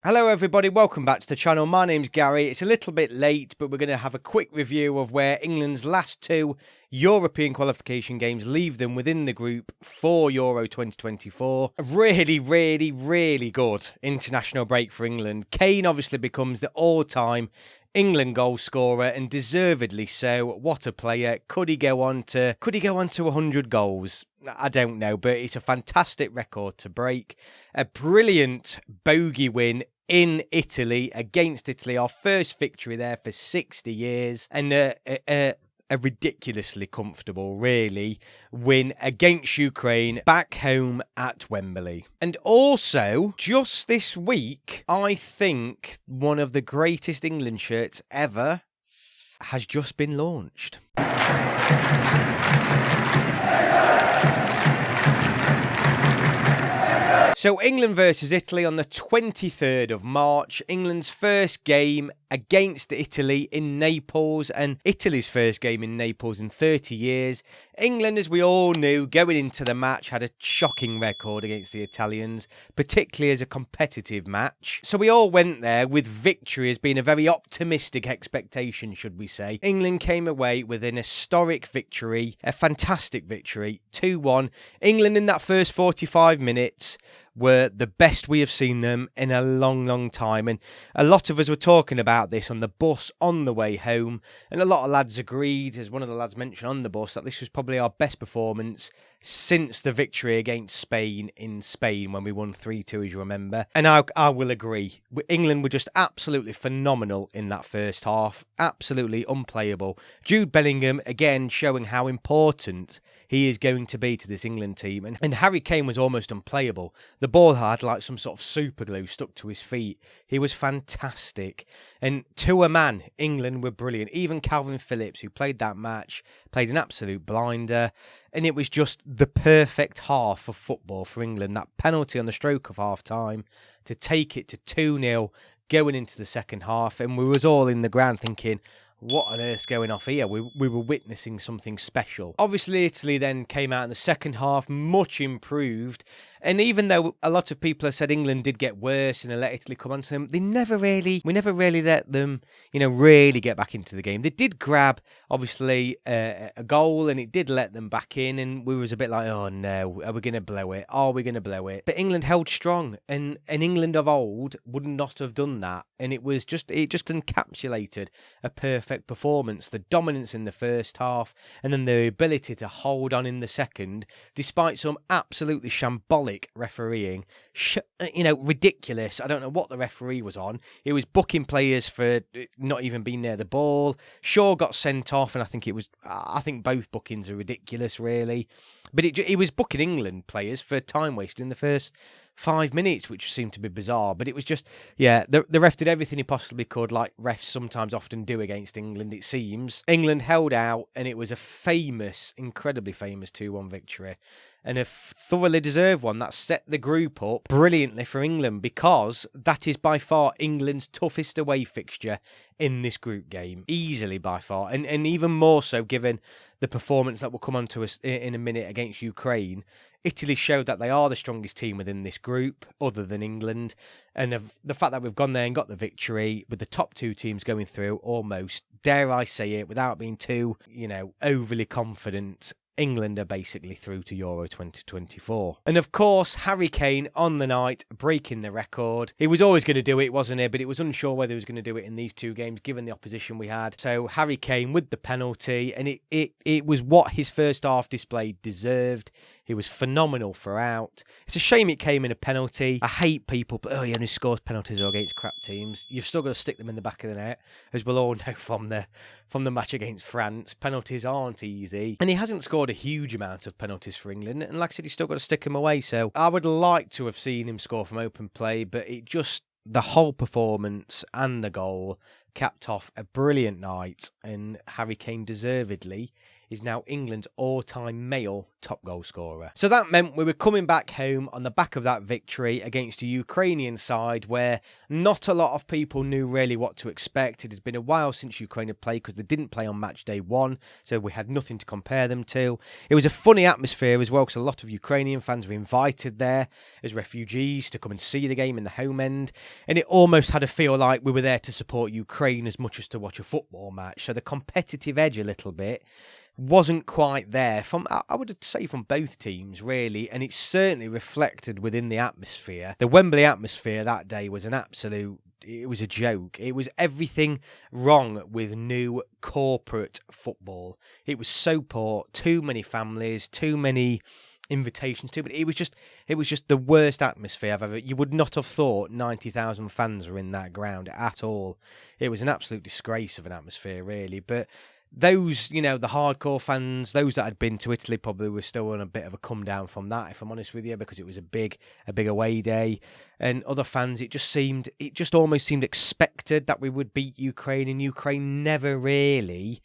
Hello everybody, welcome back to the channel. My name's Gary. It's a little bit late, but we're going to have a quick review of where England's last two European qualification games leave them within the group for Euro 2024. A really good international break for England. Kane obviously becomes the all-time England goal scorer, and deservedly so. What a player. Could he go on to 100 goals? I don't know, but it's a fantastic record to break. A brilliant bogey win in Italy, against Italy, our first victory there for 60 years, and a ridiculously comfortable, really, win against Ukraine back home at Wembley. And also, just this week, I think one of the greatest England shirts ever has just been launched. So England versus Italy on the 23rd of March, England's first game against Italy in Naples, and Italy's first game in Naples in 30 years. England, as we all knew, going into the match, had a shocking record against the Italians, particularly as a competitive match. So we all went there with victory as being a very optimistic expectation, should we say. England came away with an historic victory, a fantastic victory, 2-1. England in that first 45 minutes were the best we have seen them in a long time, and a lot of us were talking about this on the bus on the way home, and a lot of lads agreed, as one of the lads mentioned on the bus, that this was probably our best performance since the victory against Spain in Spain when we won 3-2, as you remember. And I will agree. England were just absolutely phenomenal in that first half. Absolutely unplayable. Jude Bellingham, again, showing how important he is going to be to this England team. And Harry Kane was almost unplayable. The ball had like some sort of super glue stuck to his feet. He was fantastic. And to a man, England were brilliant. Even Calvin Phillips, who played that match, played an absolute blinder. And it was just the perfect half of football for England. That penalty on the stroke of half-time to take it to 2-0 going into the second half. And we was all in the ground thinking, what on earth's going off here? We were witnessing something special. Obviously, Italy then came out in the second half, much improved. And even though a lot of people have said England did get worse and they let Italy come onto them, we never really let them, really get back into the game. They did grab, obviously, a goal, and it did let them back in. And we was a bit like, oh no, are we going to blow it? Are we going to blow it? But England held strong, and England of old would not have done that. And it just encapsulated a perfect performance. The dominance in the first half, and then the ability to hold on in the second, despite some absolutely shambolic refereeing, ridiculous. I don't know what the referee was on. He was booking players for not even being near the ball. Shaw got sent off, and I think both bookings are ridiculous, really. But he was booking England players for time wasted in the first 5 minutes, which seemed to be bizarre. But it was just, the ref did everything he possibly could, like refs sometimes often do against England, it seems. England held out, and it was a incredibly famous 2-1 victory. And a thoroughly deserved one that set the group up brilliantly for England, because that is by far England's toughest away fixture in this group game. Easily by far. And even more so given the performance that will come on to us in a minute against Ukraine. Italy showed that they are the strongest team within this group, other than England. And the fact that we've gone there and got the victory, with the top two teams going through almost, dare I say it, without being too, overly confident, England are basically through to Euro 2024. And of course, Harry Kane on the night, breaking the record. He was always going to do it, wasn't he? But it was unsure whether he was going to do it in these two games, given the opposition we had. So Harry Kane with the penalty, and it was what his first half display deserved. He was phenomenal throughout. It's a shame it came in a penalty. I hate people, but he only scores penalties against crap teams. You've still got to stick them in the back of the net, as we'll all know from the match against France. Penalties aren't easy. And he hasn't scored a huge amount of penalties for England. And like I said, he's still got to stick them away. So I would like to have seen him score from open play, but the whole performance and the goal capped off a brilliant night, and Harry Kane deservedly is now England's all-time male top goal scorer. So that meant we were coming back home on the back of that victory against a Ukrainian side where not a lot of people knew really what to expect. It had been a while since Ukraine had played because they didn't play on match day 1, so we had nothing to compare them to. It was a funny atmosphere as well because a lot of Ukrainian fans were invited there as refugees to come and see the game in the home end, and it almost had a feel like we were there to support Ukraine as much as to watch a football match. So the competitive edge a little bit wasn't quite there from, I would say, from both teams really, and it certainly reflected within the atmosphere. The Wembley atmosphere that day was it was a joke. It was everything wrong with new corporate football. It was so poor, too many families, too many invitations to, but it was just the worst atmosphere I've ever. You would not have thought 90,000 fans were in that ground at all. It was an absolute disgrace of an atmosphere, really. But those, the hardcore fans, those that had been to Italy, probably were still on a bit of a come down from that, if I'm honest with you, because it was a big away day. And other fans, it just almost seemed expected that we would beat Ukraine, and Ukraine never really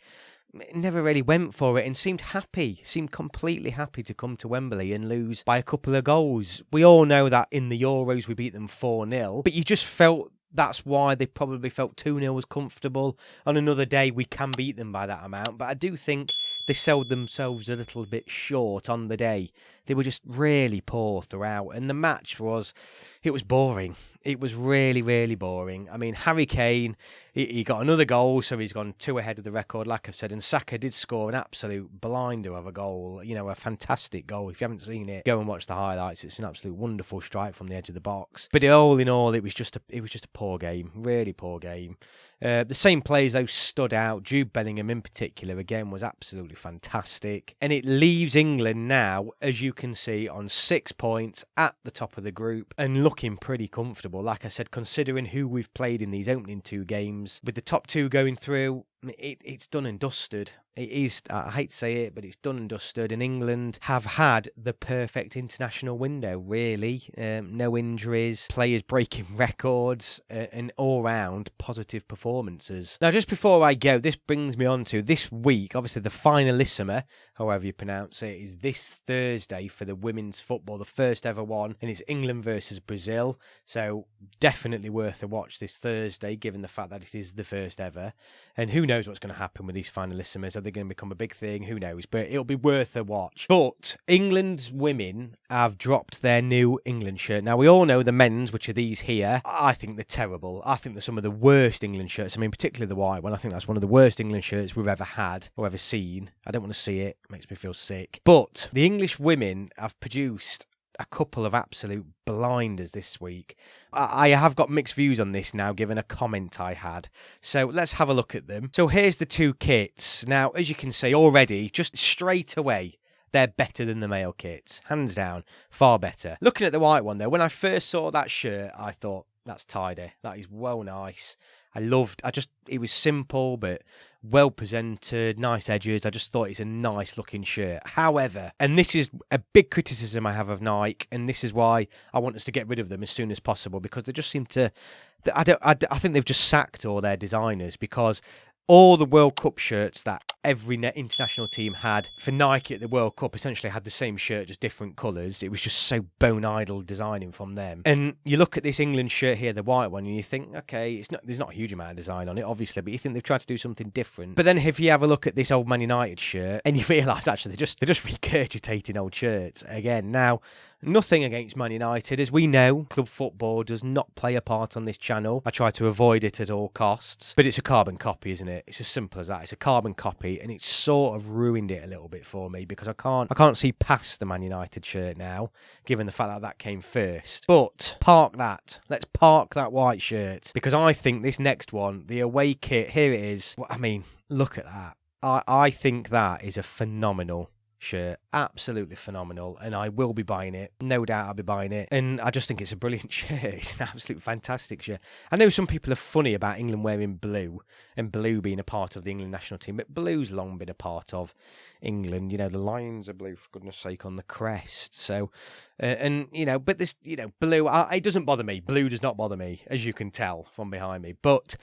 went for it and seemed completely happy to come to Wembley and lose by a couple of goals. We all know that in the Euros we beat them 4-0, but you just felt that's why they probably felt 2-0 was comfortable. On another day, we can beat them by that amount, but I do think they sold themselves a little bit short on the day. They were just really poor throughout, and the match was boring. It was really, really boring. I mean, Harry Kane, he got another goal, so he's gone 2 ahead of the record, like I've said, and Saka did score an absolute blinder of a goal, a fantastic goal. If you haven't seen it, go and watch the highlights. It's an absolute wonderful strike from the edge of the box. But all in all, it was just a poor game, really poor game. The same players, though, stood out. Jude Bellingham in particular, again, was absolutely fantastic. And it leaves England now, as you can see, on 6 points at the top of the group and looking pretty comfortable. Like I said, considering who we've played in these opening 2 games, with the top 2 going through, it's done and dusted. It is, I hate to say it, but it's done and dusted, and England have had the perfect international window, really. No injuries, players breaking records, and all-round positive performances. Now, just before I go, this brings me on to this week. Obviously, the finalissima, however you pronounce it, is this Thursday for the women's football, the first ever one, and it's England versus Brazil. So, definitely worth a watch this Thursday, given the fact that it is the first ever. And who knows what's going to happen with these finalissimas? Are they going to become a big thing? Who knows? But it'll be worth a watch. But England's women have dropped their new England shirt. Now, we all know the men's, which are these here. I think they're terrible. I think they're some of the worst England shirts. I mean, particularly the white one. I think that's one of the worst England shirts we've ever had or ever seen. I don't want to see it. It makes me feel sick. But the English women have produced a couple of absolute blinders this week. I have got mixed views on this now, given a comment I had. So let's have a look at them. So here's the 2 kits. Now, as you can see already, just straight away, they're better than the male kits. Hands down, far better. Looking at the white one, though, when I first saw that shirt, I thought, that's tidy. That is well nice. It was simple, but well presented, nice edges. I just thought it's a nice looking shirt. However, and this is a big criticism I have of Nike, and this is why I want us to get rid of them as soon as possible, because they just seem to, I think they've just sacked all their designers, because all the World Cup shirts that every international team had for Nike at the World Cup essentially had the same shirt, just different colours. It was just so bone idle designing from them. And you look at this England shirt here, the white one, and you think, okay, there's not a huge amount of design on it, obviously, but you think they've tried to do something different. But then if you have a look at this old Man United shirt, and you realise actually they're just regurgitating old shirts again. Now, nothing against Man United. As we know, club football does not play a part on this channel. I try to avoid it at all costs. But it's a carbon copy, isn't it? It's as simple as that. It's a carbon copy, and it's sort of ruined it a little bit for me, because I can't see past the Man United shirt now, given the fact that came first. But park that. Let's park that white shirt, because I think this next one, the away kit, here it is. I mean, look at that. I think that is a phenomenal shirt, absolutely phenomenal, and I will be buying it. No doubt I'll be buying it, and I just think it's a brilliant shirt. It's an absolute fantastic shirt. I know some people are funny about England wearing blue, and blue being a part of the England national team, but blue's long been a part of England. The lions are blue, for goodness sake, on the crest. So, but this, blue, it doesn't bother me. Blue does not bother me, as you can tell from behind me. But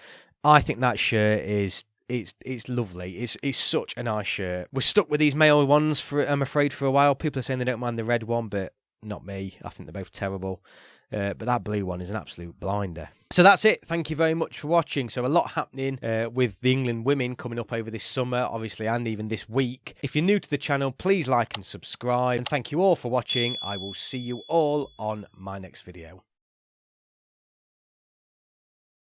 I think that shirt is It's lovely. It's such a nice shirt. We're stuck with these male ones for, I'm afraid, for a while. People are saying they don't mind the red one, but not me. I think they're both terrible. But that blue one is an absolute blinder. So that's it. Thank you very much for watching. So a lot happening with the England women coming up over this summer, obviously, and even this week. If you're new to the channel, please like and subscribe. And thank you all for watching. I will see you all on my next video.